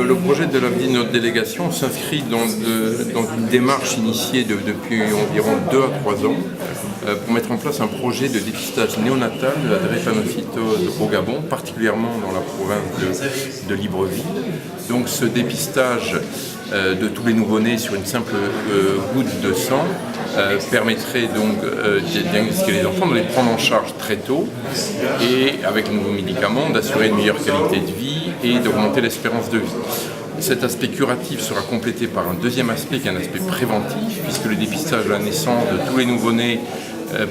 Le projet de notre délégation s'inscrit dans une démarche initiée depuis environ 2 à 3 ans pour mettre en place un projet de dépistage néonatal de la drépanocytose au Gabon, particulièrement dans la province de Libreville. Donc ce dépistage de tous les nouveau-nés sur une simple goutte de sang permettrait donc de diagnostiquer les enfants, de les prendre en charge très tôt et avec les nouveaux médicaments d'assurer une meilleure qualité de vie et d'augmenter l'espérance de vie. Cet aspect curatif sera complété par un deuxième aspect qui est un aspect préventif, puisque le dépistage de la naissance de tous les nouveau-nés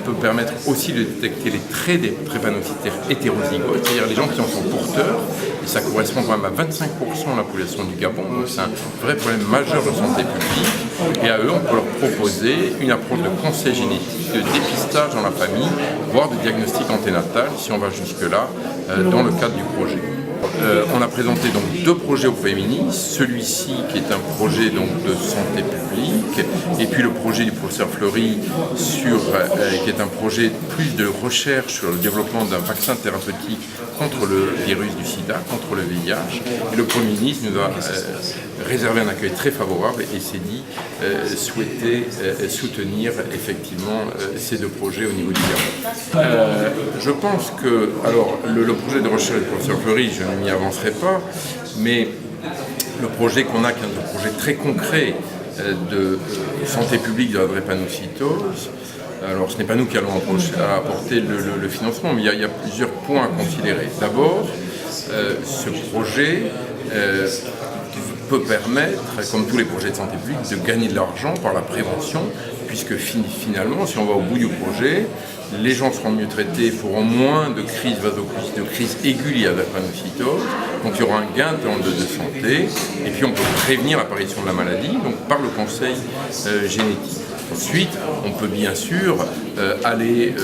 peut permettre aussi de détecter les traits des drépanocytaires hétérozygotes, c'est-à-dire les gens qui en sont porteurs, et ça correspond quand même à 25% de la population du Gabon, donc c'est un vrai problème majeur de santé publique, et à eux on peut leur proposer une approche de conseil génétique, de dépistage dans la famille, voire de diagnostic anténatal, si on va jusque-là, dans le cadre du projet. On a présenté donc 2 projets au PMI, celui-ci qui est un projet donc de santé publique, et puis le projet du professeur Fleury qui est un projet plus de recherche sur le développement d'un vaccin thérapeutique contre le virus du sida, contre le VIH. Et le Premier ministre nous a réservé un accueil très favorable et s'est dit souhaiter soutenir effectivement ces 2 projets au niveau du Gabon. Je pense que, alors le projet de recherche du professeur Fleury, je ne m'y avancerai pas, mais le projet qu'on a, qui est un projet très concret de santé publique de la drépanocytose, alors ce n'est pas nous qui allons apporter le financement, mais il y a plusieurs points à considérer. D'abord, ce projet peut permettre, comme tous les projets de santé publique, de gagner de l'argent par la prévention, puisque finalement, si on va au bout du projet, les gens seront mieux traités, feront moins de crises vasoclusiques, de crises aiguës liées à la drépanocytose, donc il y aura un gain de santé, et puis on peut prévenir l'apparition de la maladie donc par le conseil génétique. Ensuite, on peut bien sûr aller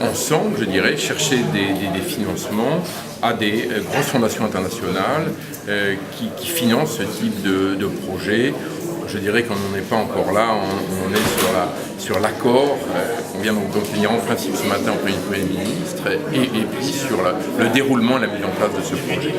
ensemble, je dirais, chercher des financements à des grosses fondations internationales qui financent ce type de projet. Je dirais qu'on n'en est pas encore là, on est sur l'accord qu'on vient donc d'obtenir en principe ce matin auprès du Premier ministre et puis sur le déroulement et la mise en place de ce projet.